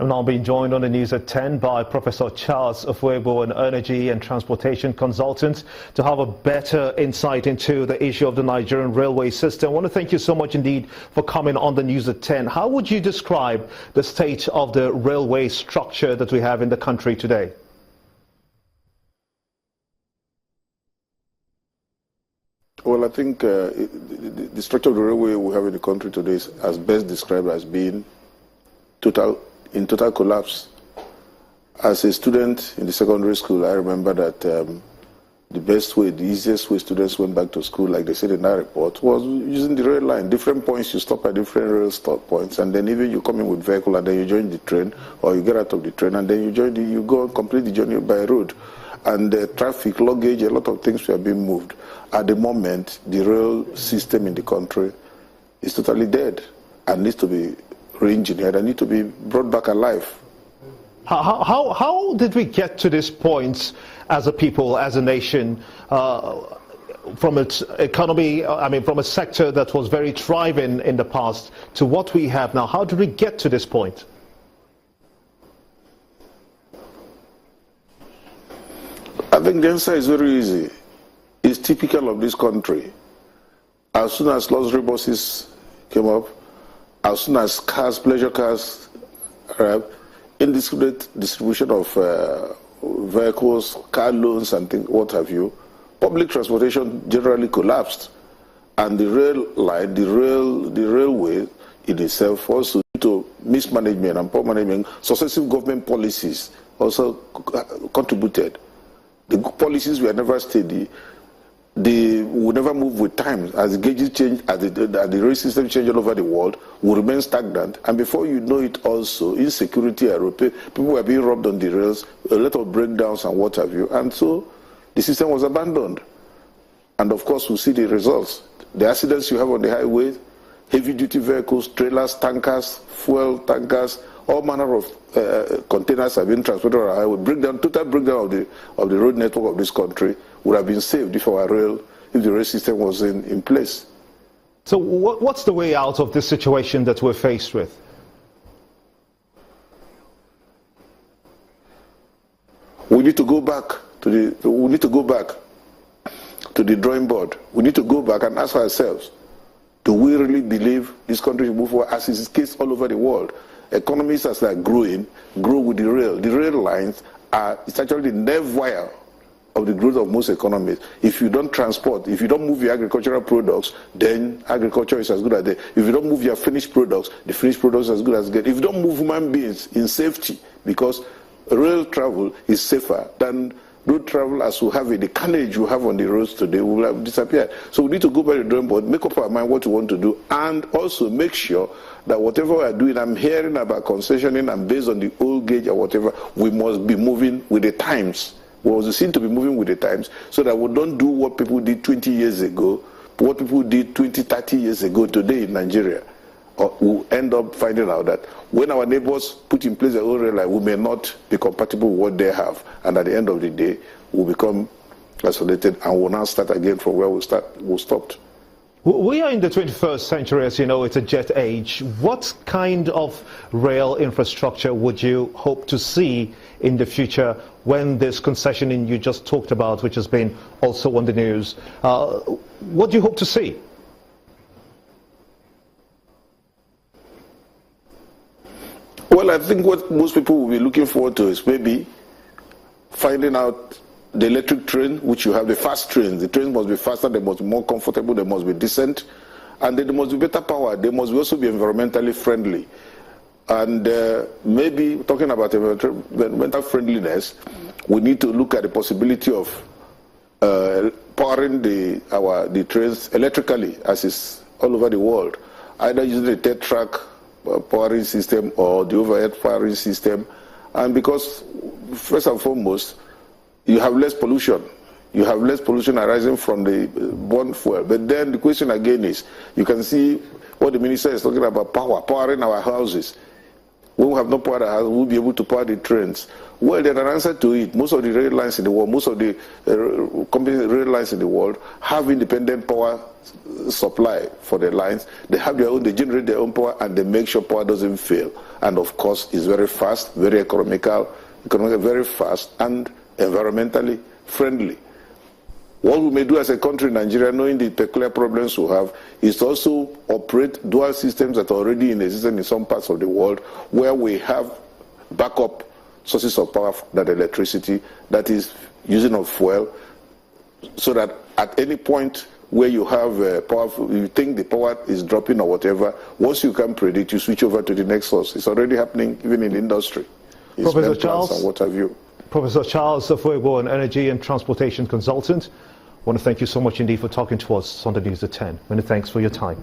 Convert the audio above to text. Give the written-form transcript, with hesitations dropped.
I'm now being joined on the news at 10 by Professor Charles Ofuegbo, an energy and transportation consultant, to have a better insight into the issue of the Nigerian railway system. I want to thank you so much indeed for coming on the news at 10. How would you describe the state of the railway structure that we have in the country today? Well, I think the structure of the railway we have in the country today is as best described as being in total collapse. As a student in the secondary school, I remember that the best way, the easiest way students went back to school, like they said in that report, was using the rail line. Different points, you stop at different rail stop points, and then even you come in with vehicle, and then you join the train, or you get out of the train, and then you go and complete the journey by road. And traffic, luggage, a lot of things were being moved. At the moment, the rail system in the country is totally dead and needs to be re-engineered and need to be brought back alive. How did we get to this point as a people, as a nation, from its economy, from a sector that was very thriving in the past to what we have now? How did we get to this point? I think the answer is very easy. It's typical of this country. As soon as luxury buses came up, as soon as cars, pleasure cars arrived, indiscriminate distribution of vehicles, car loans and things, what have you, public transportation generally collapsed. And the rail line, the railway in itself also, due to mismanagement and poor management, successive government policies also contributed. The policies were never steady. They will never move with time. As the gauges change, as the rail system changes all over the world, will remain stagnant. And before you know it also, insecurity, people were being robbed on the rails, a lot of breakdowns and what have you. And so the system was abandoned. And of course, we see the results. The accidents you have on the highway, heavy-duty vehicles, trailers, tankers, fuel tankers, all manner of containers have been transported on the highway. Total breakdown of the road network of this country would have been saved if the rail system was in place. So what's the way out of this situation that we're faced with? We need to go back to the drawing board. We need to go back and ask ourselves, do we really believe this country should move forward, as is the case all over the world? Economies as they are growing, grow with the rail. The rail lines it's actually the nerve wire of the growth of most economies. If you don't transport, if you don't move your agricultural products, then agriculture is as good as dead. If you don't move your finished products, the finished products are as good as dead. If you don't move human beings in safety, because rail travel is safer than road travel as we have it, the carnage we have on the roads today will have disappeared. So we need to go back to the drawing board, make up our mind what we want to do, and also make sure that whatever we are doing, I'm hearing about concessioning, and based on the old gauge or whatever, we must be moving with the times. We must seem to be moving with the times so that we don't do what people did 20 years ago, what people did 20, 30 years ago today in Nigeria. Or we'll end up finding out that when our neighbors put in place their own rail line, we may not be compatible with what they have. And at the end of the day, we'll become isolated and we'll now start again from where we stopped. We are in the 21st century, as you know, it's a jet age. What kind of rail infrastructure would you hope to see in the future when this concessioning you just talked about, which has been also on the news, what do you hope to see? Well, I think what most people will be looking forward to is maybe finding out the electric train, which you have the fast trains. The trains must be faster, they must be more comfortable, they must be decent, and they must be better power. They must also be environmentally friendly. And maybe talking about environmental friendliness, we need to look at the possibility of powering the trains electrically, as is all over the world, either using the third-track powering system or the overhead powering system. And because first and foremost, you have less pollution. You have less pollution arising from the burnt fuel. But then the question again is, you can see what the minister is talking about, powering our houses. When we have no power, we'll be able to power the trains. Well, there's an answer to it. Most of the rail lines in the world, most of the company rail lines in the world have independent power supply for the lines. They have their own, they generate their own power, and they make sure power doesn't fail. And of course, it's very fast, very economical, very fast, and environmentally friendly. What we may do as a country in Nigeria, knowing the peculiar problems we have, is to also operate dual systems that are already in existence in some parts of the world, where we have backup sources of power, that electricity, that is using of fuel, so that at any point where you have power, you think the power is dropping or whatever, once you can predict, you switch over to the next source. It's already happening even in the industry. Professor Charles, and what have you. Professor Charles Afuegbo, an energy and transportation consultant, I want to thank you so much indeed for talking to us on the News at 10. Many thanks for your time.